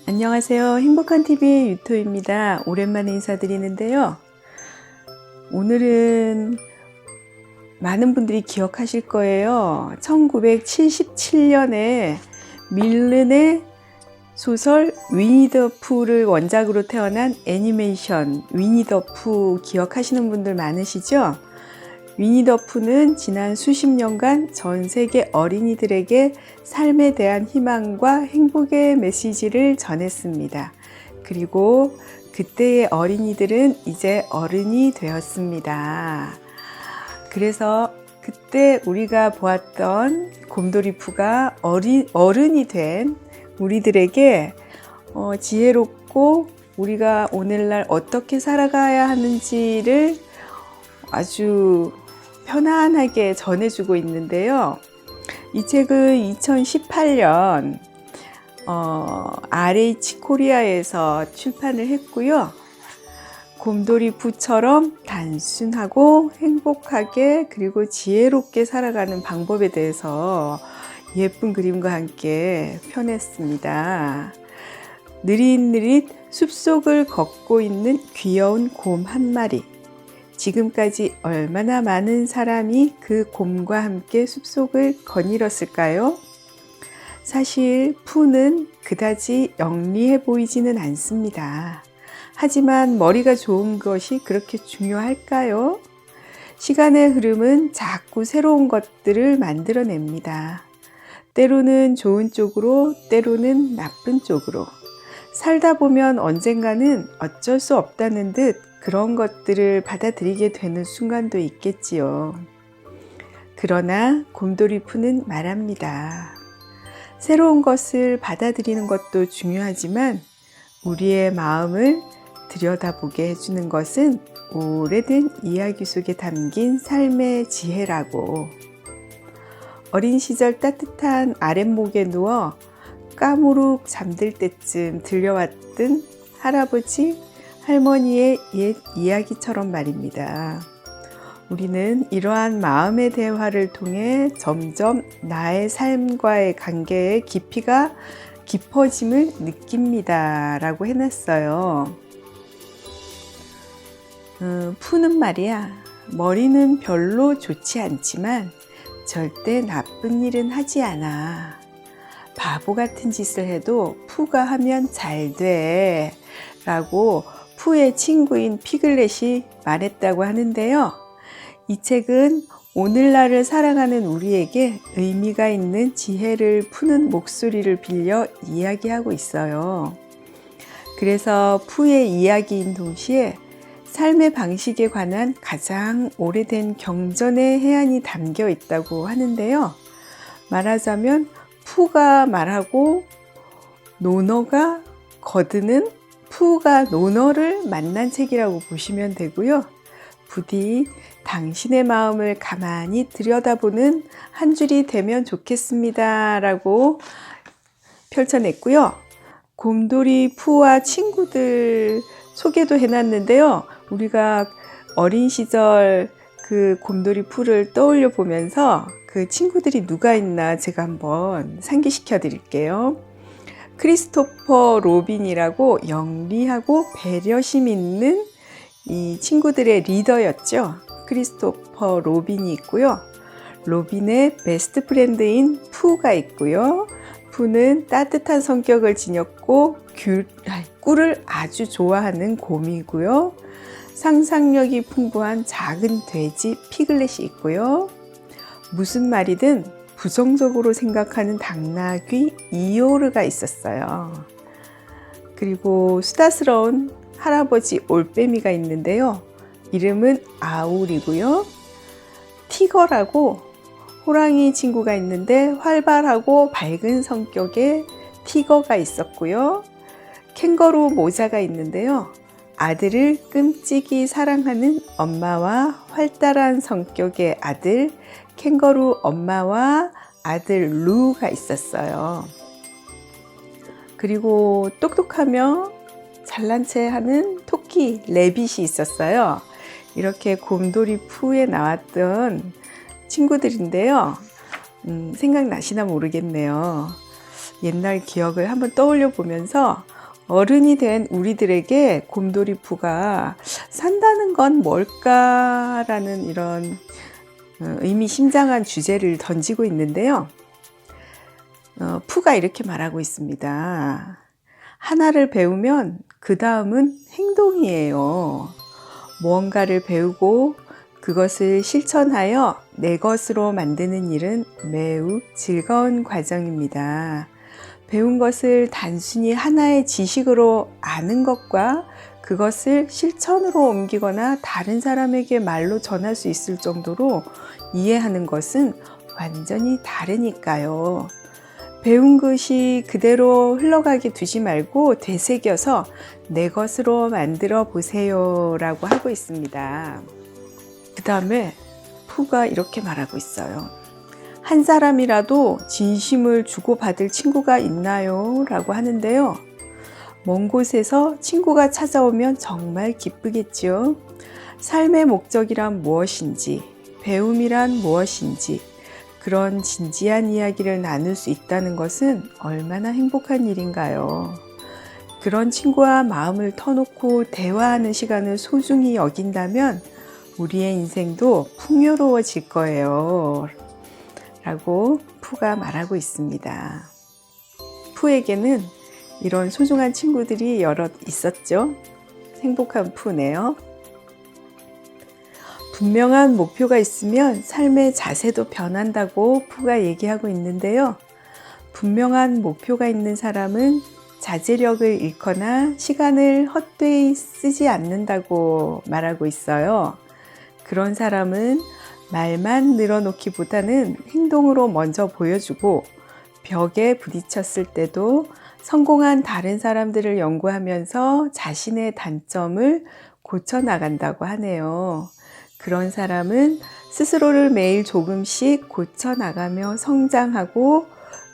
안녕하세요. 행복한 TV의 유토입니다. 오랜만에 인사드리는데요. 오늘은 많은 분들이 기억하실 거예요. 1977년에 밀른의 소설 위니 더 푸를 원작으로 태어난 애니메이션 위니 더 푸 기억하시는 분들 많으시죠? 위니 더 푸는 지난 수십 년간 전 세계 어린이들에게 삶에 대한 희망과 행복의 메시지를 전했습니다. 그리고 그때의 어린이들은 이제 어른이 되었습니다. 그래서 그때 우리가 보았던 곰돌이 푸가 어른이 된 우리들에게 지혜롭고 우리가 오늘날 어떻게 살아가야 하는지를 아주 편안하게 전해주고 있는데요. 이 책은 2018년 RH 코리아에서 출판을 했고요. 곰돌이 푸처럼 단순하고 행복하게 그리고 지혜롭게 살아가는 방법에 대해서 예쁜 그림과 함께 펴냈습니다. 느릿느릿 숲속을 걷고 있는 귀여운 곰 한 마리. 지금까지 얼마나 많은 사람이 그 곰과 함께 숲속을 거닐었을까요? 사실 푸는 그다지 영리해 보이지는 않습니다. 하지만 머리가 좋은 것이 그렇게 중요할까요? 시간의 흐름은 자꾸 새로운 것들을 만들어냅니다. 때로는 좋은 쪽으로, 때로는 나쁜 쪽으로. 살다 보면 언젠가는 어쩔 수 없다는 듯 그런 것들을 받아들이게 되는 순간도 있겠지요. 그러나 곰돌이 푸는 말합니다. 새로운 것을 받아들이는 것도 중요하지만 우리의 마음을 들여다보게 해주는 것은 오래된 이야기 속에 담긴 삶의 지혜라고. 어린 시절 따뜻한 아랫목에 누워 까무룩 잠들 때쯤 들려왔던 할아버지, 할머니의 옛 이야기처럼 말입니다. 우리는 이러한 마음의 대화를 통해 점점 나의 삶과의 관계의 깊이가 깊어짐을 느낍니다. 라고 해놨어요. 푸는 말이야. 머리는 별로 좋지 않지만 절대 나쁜 일은 하지 않아. 바보 같은 짓을 해도 푸가 하면 잘 돼. 라고 푸의 친구인 피글렛이 말했다고 하는데요. 이 책은 오늘날을 살아가는 우리에게 의미가 있는 지혜를 푸는 목소리를 빌려 이야기하고 있어요. 그래서 푸의 이야기인 동시에 삶의 방식에 관한 가장 오래된 경전의 해안이 담겨 있다고 하는데요. 말하자면 푸가 말하고 노너가 거드는 푸가 노너를 만난 책이라고 보시면 되고요. 부디 당신의 마음을 가만히 들여다보는 한 줄이 되면 좋겠습니다. 라고 펼쳐냈고요. 곰돌이 푸와 친구들 소개도 해놨는데요. 우리가 어린 시절 그 곰돌이 푸를 떠올려 보면서 그 친구들이 누가 있나 제가 한번 상기시켜 드릴게요. 크리스토퍼 로빈이라고 영리하고 배려심 있는 이 친구들의 리더였죠. 크리스토퍼 로빈이 있고요. 로빈의 베스트 프렌드인 푸가 있고요. 푸는 따뜻한 성격을 지녔고 꿀을 아주 좋아하는 곰이고요. 상상력이 풍부한 작은 돼지 피글렛이 있고요. 무슨 말이든 부정적으로 생각하는 당나귀 이오르가 있었어요. 그리고 수다스러운 할아버지 올빼미가 있는데요. 이름은 아울이고요. 티거라고 호랑이 친구가 있는데 활발하고 밝은 성격의 티거가 있었고요. 캥거루 모자가 있는데요. 아들을 끔찍이 사랑하는 엄마와 활달한 성격의 아들 캥거루 엄마와 아들 루가 있었어요. 그리고 똑똑하며 잘난 체 하는 토끼 레빗이 있었어요. 이렇게 곰돌이 푸에 나왔던 친구들인데요. 생각나시나 모르겠네요. 옛날 기억을 한번 떠올려 보면서 어른이 된 우리들에게 곰돌이푸가 산다는 건 뭘까라는 이런 의미심장한 주제를 던지고 있는데요. 푸가 이렇게 말하고 있습니다. 하나를 배우면 그 다음은 행동이에요. 무언가를 배우고 그것을 실천하여 내 것으로 만드는 일은 매우 즐거운 과정입니다. 배운 것을 단순히 하나의 지식으로 아는 것과 그것을 실천으로 옮기거나 다른 사람에게 말로 전할 수 있을 정도로 이해하는 것은 완전히 다르니까요. 배운 것이 그대로 흘러가게 두지 말고 되새겨서 내 것으로 만들어 보세요 라고 하고 있습니다. 그 다음에 푸가 이렇게 말하고 있어요. 한 사람이라도 진심을 주고받을 친구가 있나요? 라고 하는데요. 먼 곳에서 친구가 찾아오면 정말 기쁘겠죠. 삶의 목적이란 무엇인지, 배움이란 무엇인지, 그런 진지한 이야기를 나눌 수 있다는 것은 얼마나 행복한 일인가요? 그런 친구와 마음을 터놓고 대화하는 시간을 소중히 여긴다면 우리의 인생도 풍요로워질 거예요. 라고 푸가 말하고 있습니다. 푸에게는 이런 소중한 친구들이 여럿 있었죠. 행복한 푸네요. 분명한 목표가 있으면 삶의 자세도 변한다고 푸가 얘기하고 있는데요. 분명한 목표가 있는 사람은 자제력을 잃거나 시간을 헛되이 쓰지 않는다고 말하고 있어요. 그런 사람은 말만 늘어놓기보다는 행동으로 먼저 보여주고 벽에 부딪혔을 때도 성공한 다른 사람들을 연구하면서 자신의 단점을 고쳐나간다고 하네요. 그런 사람은 스스로를 매일 조금씩 고쳐나가며 성장하고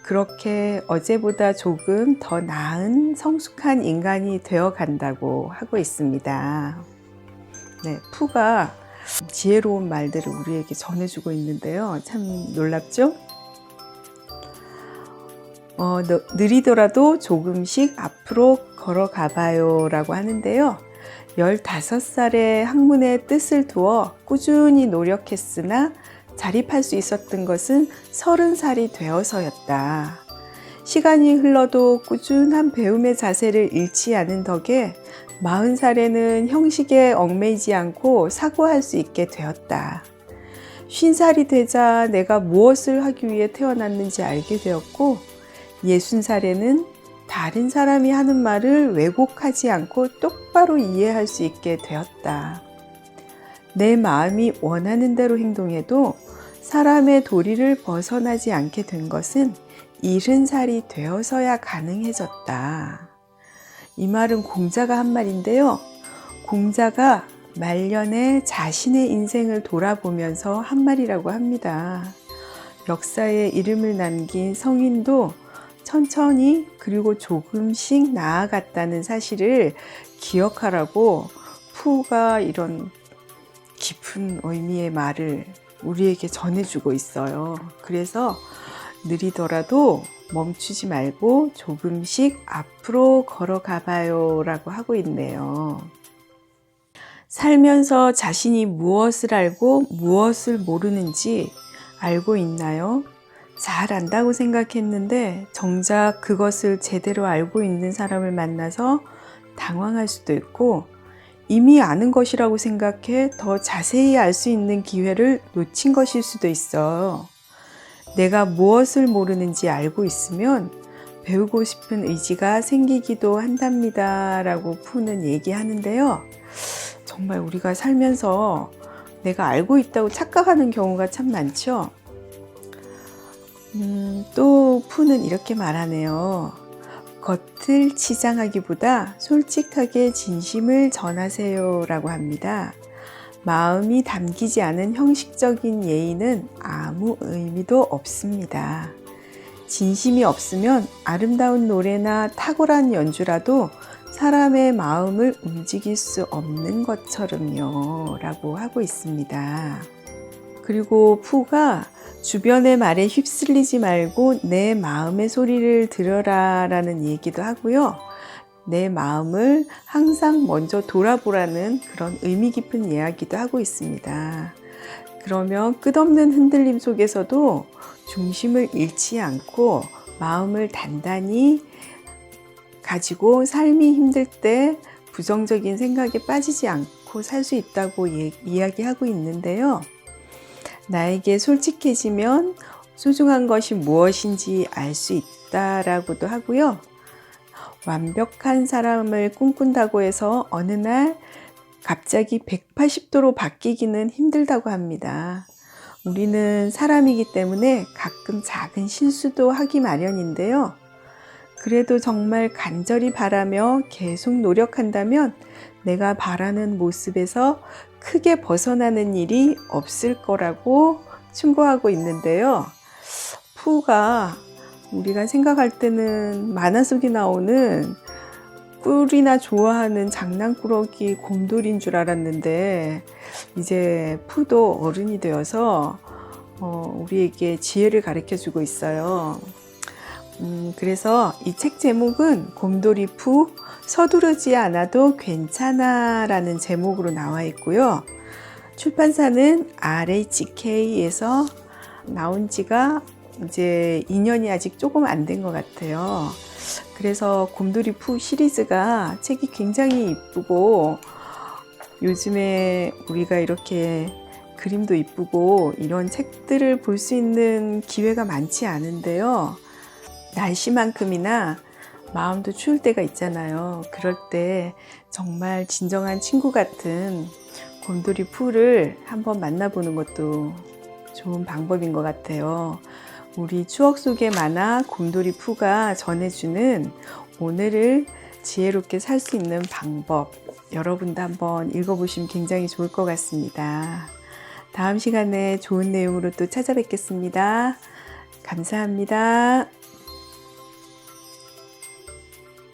그렇게 어제보다 조금 더 나은 성숙한 인간이 되어간다고 하고 있습니다. 네, 푸가 지혜로운 말들을 우리에게 전해주고 있는데요. 참 놀랍죠? 느리더라도 조금씩 앞으로 걸어가봐요 라고 하는데요. 15살에 학문의 뜻을 두어 꾸준히 노력했으나 자립할 수 있었던 것은 30살이 되어서였다. 시간이 흘러도 꾸준한 배움의 자세를 잃지 않은 덕에 40살에는 형식에 얽매이지 않고 사고할 수 있게 되었다. 50살이 되자 내가 무엇을 하기 위해 태어났는지 알게 되었고 60살에는 다른 사람이 하는 말을 왜곡하지 않고 똑바로 이해할 수 있게 되었다. 내 마음이 원하는 대로 행동해도 사람의 도리를 벗어나지 않게 된 것은 70살이 되어서야 가능해졌다. 이 말은 공자가 한 말인데요. 공자가 말년에 자신의 인생을 돌아보면서 한 말이라고 합니다. 역사에 이름을 남긴 성인도 천천히 그리고 조금씩 나아갔다는 사실을 기억하라고 푸가 이런 깊은 의미의 말을 우리에게 전해주고 있어요. 그래서 느리더라도 멈추지 말고 조금씩 앞으로 걸어가봐요 라고 하고 있네요. 살면서 자신이 무엇을 알고 무엇을 모르는지 알고 있나요? 잘 안다고 생각했는데 정작 그것을 제대로 알고 있는 사람을 만나서 당황할 수도 있고 이미 아는 것이라고 생각해 더 자세히 알 수 있는 기회를 놓친 것일 수도 있어. 내가 무엇을 모르는지 알고 있으면 배우고 싶은 의지가 생기기도 한답니다 라고 푸는 얘기하는데요. 정말 우리가 살면서 내가 알고 있다고 착각하는 경우가 참 많죠. 또 푸는 이렇게 말하네요. 겉을 치장하기보다 솔직하게 진심을 전하세요 라고 합니다. 마음이 담기지 않은 형식적인 예의는 아무 의미도 없습니다. 진심이 없으면 아름다운 노래나 탁월한 연주라도 사람의 마음을 움직일 수 없는 것처럼요 라고 하고 있습니다. 그리고 푸가 주변의 말에 휩쓸리지 말고 내 마음의 소리를 들어라 라는 얘기도 하고요. 내 마음을 항상 먼저 돌아보라는 그런 의미 깊은 이야기도 하고 있습니다. 그러면 끝없는 흔들림 속에서도 중심을 잃지 않고 마음을 단단히 가지고 삶이 힘들 때 부정적인 생각에 빠지지 않고 살 수 있다고 이야기하고 있는데요. 나에게 솔직해지면 소중한 것이 무엇인지 알 수 있다라고도 하고요. 완벽한 사람을 꿈꾼다고 해서 어느 날 갑자기 180도로 바뀌기는 힘들다고 합니다. 우리는 사람이기 때문에 가끔 작은 실수도 하기 마련인데요. 그래도 정말 간절히 바라며 계속 노력한다면 내가 바라는 모습에서 크게 벗어나는 일이 없을 거라고 충고하고 있는데요. 푸가 우리가 생각할 때는 만화 속에 나오는 꿀이나 좋아하는 장난꾸러기 곰돌이인 줄 알았는데 이제 푸도 어른이 되어서 우리에게 지혜를 가르쳐 주고 있어요. 그래서 이 책 제목은 곰돌이 푸 서두르지 않아도 괜찮아 라는 제목으로 나와 있고요. 출판사는 RHK에서 나온 지가 이제 2년이 아직 조금 안 된 것 같아요. 그래서 곰돌이 푸 시리즈가 책이 굉장히 이쁘고 요즘에 우리가 이렇게 그림도 이쁘고 이런 책들을 볼 수 있는 기회가 많지 않은데요. 날씨만큼이나 마음도 추울 때가 있잖아요. 그럴 때 정말 진정한 친구 같은 곰돌이 푸를 한번 만나보는 것도 좋은 방법인 것 같아요. 우리 추억 속의 만화 곰돌이 푸가 전해주는 오늘을 지혜롭게 살 수 있는 방법, 여러분도 한번 읽어보시면 굉장히 좋을 것 같습니다. 다음 시간에 좋은 내용으로 또 찾아뵙겠습니다. 감사합니다.